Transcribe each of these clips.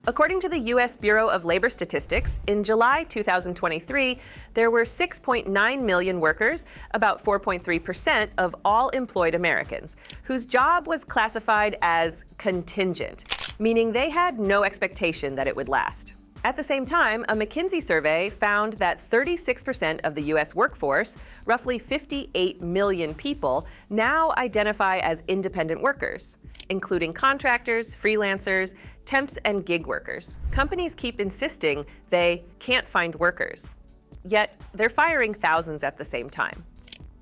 According to the U.S. Bureau of Labor Statistics, in July 2023, there were 6.9 million workers, about 4.3% of all employed Americans, whose job was classified as contingent, meaning they had no expectation that it would last. At the same time, a McKinsey survey found that 36% of the U.S. workforce, roughly 58 million people, now identify as independent workers, including contractors, freelancers, temps, and gig workers. Companies keep insisting they can't find workers, yet they're firing thousands at the same time.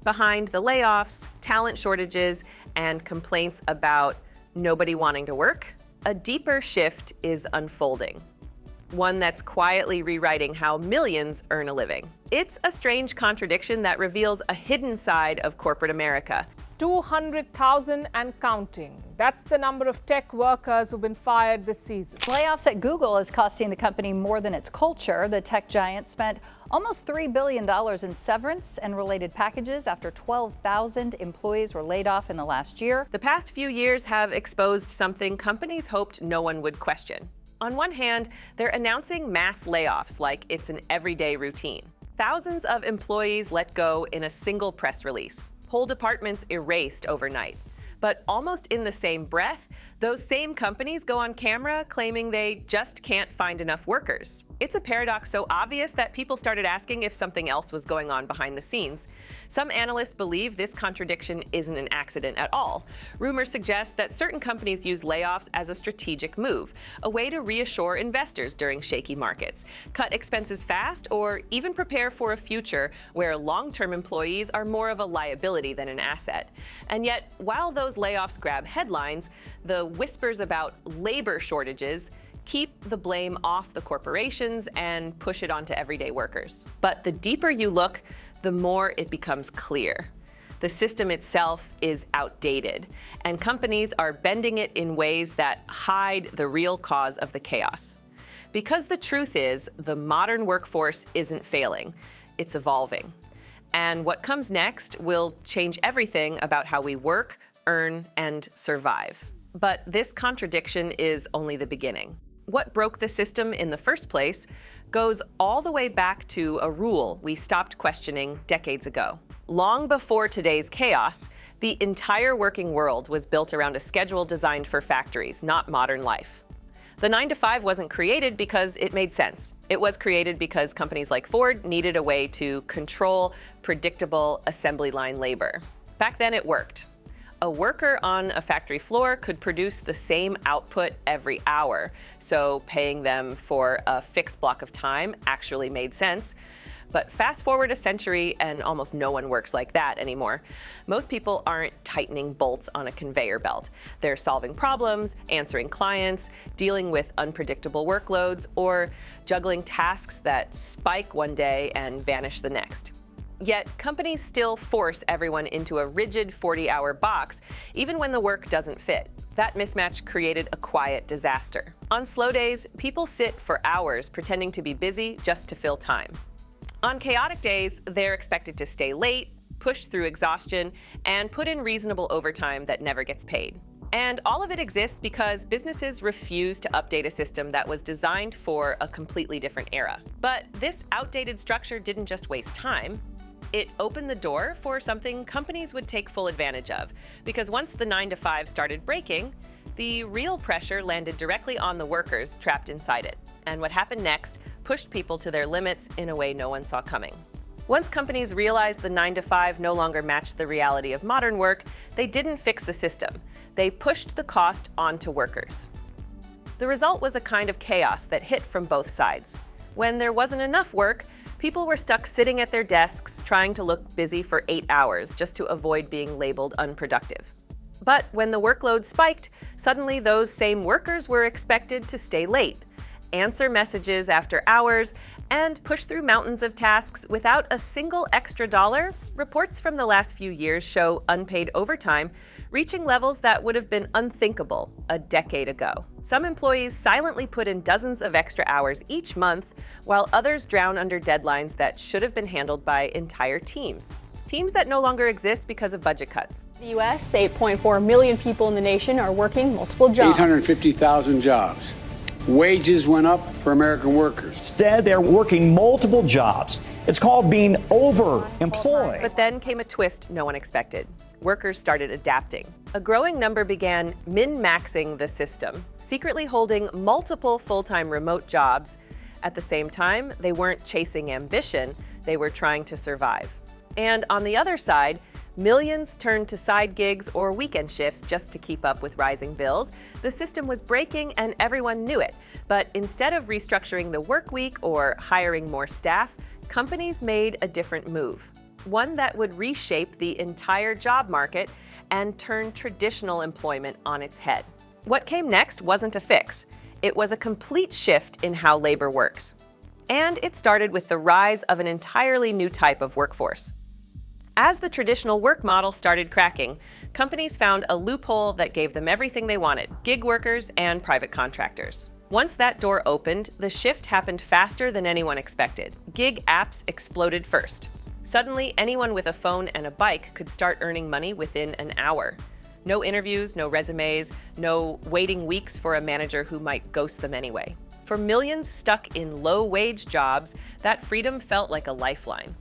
Behind the layoffs, talent shortages, and complaints about nobody wanting to work, a deeper shift is unfolding. One that's quietly rewriting how millions earn a living. It's a strange contradiction that reveals a hidden side of corporate America. 200,000 and counting. That's the number of tech workers who've been fired this season. Layoffs at Google is costing the company more than its culture. The tech giant spent almost $3 billion in severance and related packages after 12,000 employees were laid off in the last year. The past few years have exposed something companies hoped no one would question. On one hand, they're announcing mass layoffs like it's an everyday routine. Thousands of employees let go in a single press release. Whole departments erased overnight. But almost in the same breath, those same companies go on camera claiming they just can't find enough workers. It's a paradox so obvious that people started asking if something else was going on behind the scenes. Some analysts believe this contradiction isn't an accident at all. Rumors suggest that certain companies use layoffs as a strategic move, a way to reassure investors during shaky markets, cut expenses fast, or even prepare for a future where long-term employees are more of a liability than an asset. And yet, while those layoffs grab headlines, the whispers about labor shortages keep the blame off the corporations and push it onto everyday workers. But the deeper you look, the more it becomes clear. The system itself is outdated, and companies are bending it in ways that hide the real cause of the chaos. Because the truth is, the modern workforce isn't failing, it's evolving. And what comes next will change everything about how we work, earn, and survive. But this contradiction is only the beginning. What broke the system in the first place goes all the way back to a rule we stopped questioning decades ago. Long before today's chaos, the entire working world was built around a schedule designed for factories, not modern life. The 9-to-5 wasn't created because it made sense. It was created because companies like Ford needed a way to control predictable assembly line labor. Back then it worked. A worker on a factory floor could produce the same output every hour, so paying them for a fixed block of time actually made sense. But fast forward a century and almost no one works like that anymore. Most people aren't tightening bolts on a conveyor belt. They're solving problems, answering clients, dealing with unpredictable workloads, or juggling tasks that spike one day and vanish the next. Yet, companies still force everyone into a rigid 40-hour box, even when the work doesn't fit. That mismatch created a quiet disaster. On slow days, people sit for hours pretending to be busy just to fill time. On chaotic days, they're expected to stay late, push through exhaustion, and put in reasonable overtime that never gets paid. And all of it exists because businesses refuse to update a system that was designed for a completely different era. But this outdated structure didn't just waste time. It opened the door for something companies would take full advantage of, because once the 9-to-5 started breaking, the real pressure landed directly on the workers trapped inside it. And what happened next pushed people to their limits in a way no one saw coming. Once companies realized the 9-to-5 no longer matched the reality of modern work, they didn't fix the system. They pushed the cost onto workers. The result was a kind of chaos that hit from both sides. When there wasn't enough work, people were stuck sitting at their desks trying to look busy for 8 hours just to avoid being labeled unproductive. But when the workload spiked, suddenly those same workers were expected to stay late, answer messages after hours, and push through mountains of tasks without a single extra dollar. Reports from the last few years show unpaid overtime reaching levels that would have been unthinkable a decade ago. Some employees silently put in dozens of extra hours each month, while others drown under deadlines that should have been handled by entire teams. Teams that no longer exist because of budget cuts. In the U.S., 8.4 million people in the nation are working multiple jobs. 850,000 jobs. wages went up for American workers. Instead, they're working multiple jobs. It's called being overemployed. But then came a twist no one expected. Workers started adapting. A growing number began min-maxing the system, secretly holding multiple full-time remote jobs. At the same time, they weren't chasing ambition, they were trying to survive. And on the other side, millions turned to side gigs or weekend shifts just to keep up with rising bills. The system was breaking and everyone knew it. But instead of restructuring the work week or hiring more staff, companies made a different move. One that would reshape the entire job market and turn traditional employment on its head. What came next wasn't a fix. It was a complete shift in how labor works. And it started with the rise of an entirely new type of workforce. As the traditional work model started cracking, companies found a loophole that gave them everything they wanted: gig workers and private contractors. Once that door opened, the shift happened faster than anyone expected. Gig apps exploded first. Suddenly, anyone with a phone and a bike could start earning money within an hour. No interviews, no resumes, no waiting weeks for a manager who might ghost them anyway. For millions stuck in low-wage jobs, that freedom felt like a lifeline.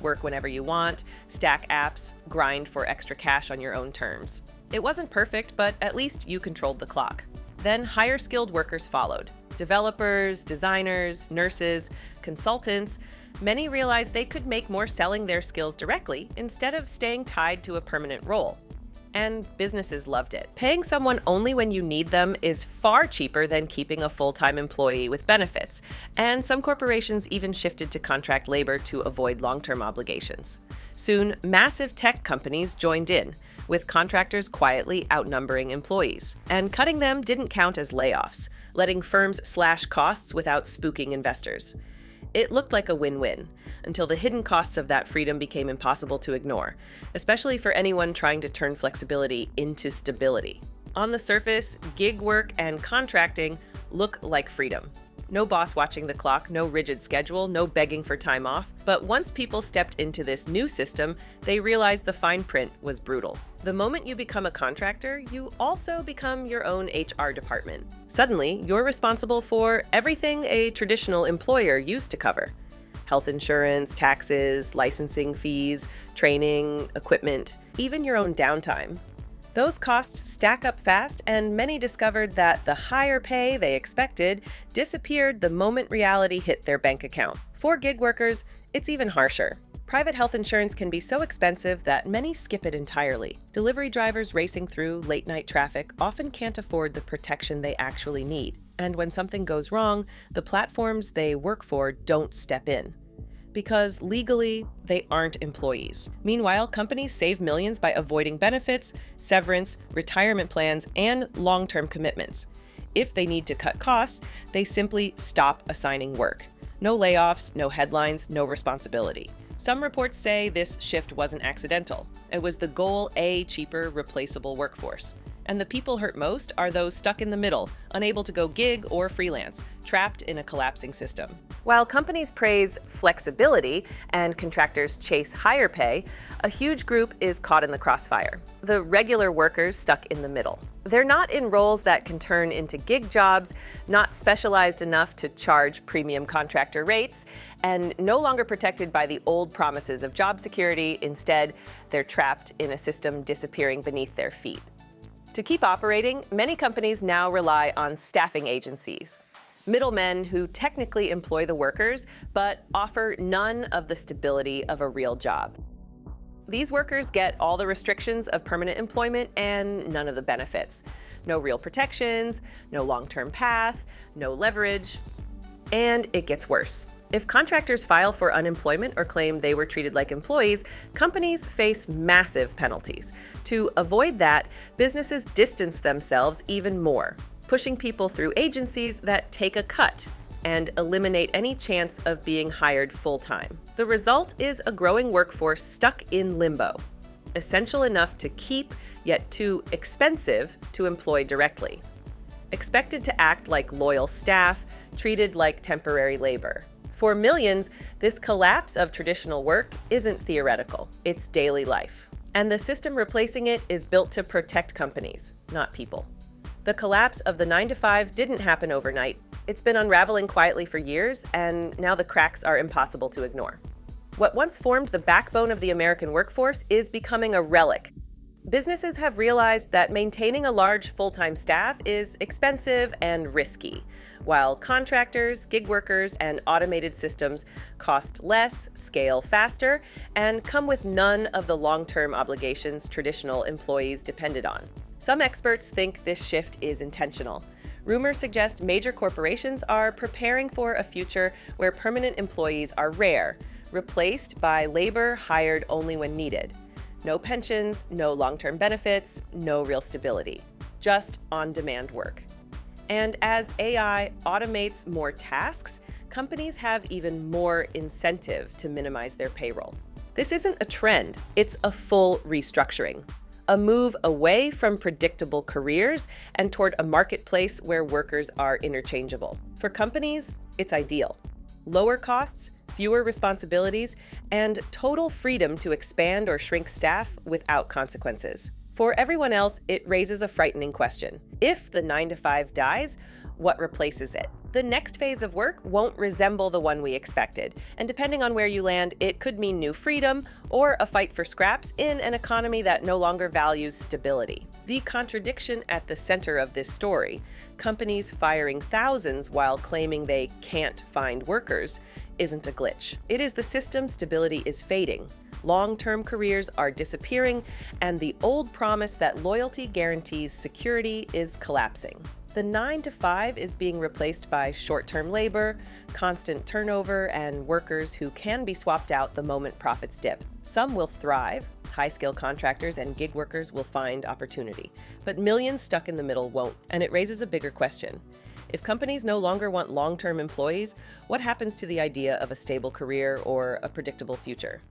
Work whenever you want, stack apps, grind for extra cash on your own terms. It wasn't perfect, but at least you controlled the clock. Then higher skilled workers followed. Developers, designers, nurses, consultants. Many realized they could make more selling their skills directly instead of staying tied to a permanent role. And businesses loved it. Paying someone only when you need them is far cheaper than keeping a full-time employee with benefits. And some corporations even shifted to contract labor to avoid long-term obligations. Soon, massive tech companies joined in, with contractors quietly outnumbering employees. And cutting them didn't count as layoffs, letting firms slash costs without spooking investors. It looked like a win-win, until the hidden costs of that freedom became impossible to ignore, especially for anyone trying to turn flexibility into stability. On the surface, gig work and contracting look like freedom. No boss watching the clock, no rigid schedule, no begging for time off. But once people stepped into this new system, they realized the fine print was brutal. The moment you become a contractor, you also become your own HR department. Suddenly, you're responsible for everything a traditional employer used to cover: health insurance, taxes, licensing fees, training, equipment, even your own downtime. Those costs stack up fast, and many discovered that the higher pay they expected disappeared the moment reality hit their bank account. For gig workers, it's even harsher. Private health insurance can be so expensive that many skip it entirely. Delivery drivers racing through late-night traffic often can't afford the protection they actually need. And when something goes wrong, the platforms they work for don't step in, because legally, they aren't employees. Meanwhile, companies save millions by avoiding benefits, severance, retirement plans, and long-term commitments. If they need to cut costs, they simply stop assigning work. No layoffs, no headlines, no responsibility. Some reports say this shift wasn't accidental. It was the goal: a cheaper, replaceable workforce. And the people hurt most are those stuck in the middle, unable to go gig or freelance, trapped in a collapsing system. While companies praise flexibility and contractors chase higher pay, a huge group is caught in the crossfire: the regular workers stuck in the middle. They're not in roles that can turn into gig jobs, not specialized enough to charge premium contractor rates, and no longer protected by the old promises of job security. Instead, they're trapped in a system disappearing beneath their feet. To keep operating, many companies now rely on staffing agencies, middlemen who technically employ the workers but offer none of the stability of a real job. These workers get all the restrictions of permanent employment and none of the benefits. No real protections, no long-term path, no leverage. And it gets worse. If contractors file for unemployment or claim they were treated like employees, companies face massive penalties. To avoid that, businesses distance themselves even more, pushing people through agencies that take a cut and eliminate any chance of being hired full-time. The result is a growing workforce stuck in limbo, essential enough to keep, yet too expensive to employ directly. Expected to act like loyal staff, treated like temporary labor. For millions, this collapse of traditional work isn't theoretical, it's daily life. And the system replacing it is built to protect companies, not people. The collapse of the 9-to-5 didn't happen overnight. It's been unraveling quietly for years, and now the cracks are impossible to ignore. What once formed the backbone of the American workforce is becoming a relic. Businesses have realized that maintaining a large full-time staff is expensive and risky, while contractors, gig workers, and automated systems cost less, scale faster, and come with none of the long-term obligations traditional employees depended on. Some experts think this shift is intentional. Rumors suggest major corporations are preparing for a future where permanent employees are rare, replaced by labor hired only when needed. No pensions, no long-term benefits, no real stability. Just on-demand work. And as AI automates more tasks, companies have even more incentive to minimize their payroll. This isn't a trend, it's a full restructuring. A move away from predictable careers and toward a marketplace where workers are interchangeable. For companies, it's ideal. Lower costs, fewer responsibilities, and total freedom to expand or shrink staff without consequences. For everyone else, it raises a frightening question. If the 9-to-5 dies, what replaces it? The next phase of work won't resemble the one we expected, and depending on where you land, it could mean new freedom or a fight for scraps in an economy that no longer values stability. The contradiction at the center of this story, companies firing thousands while claiming they can't find workers, isn't a glitch. It is the system stability is fading. Long-term careers are disappearing, and the old promise that loyalty guarantees security is collapsing. The 9-to-5 is being replaced by short-term labor, constant turnover, and workers who can be swapped out the moment profits dip. Some will thrive. High-skill contractors and gig workers will find opportunity. But millions stuck in the middle won't, and it raises a bigger question. If companies no longer want long-term employees, what happens to the idea of a stable career or a predictable future?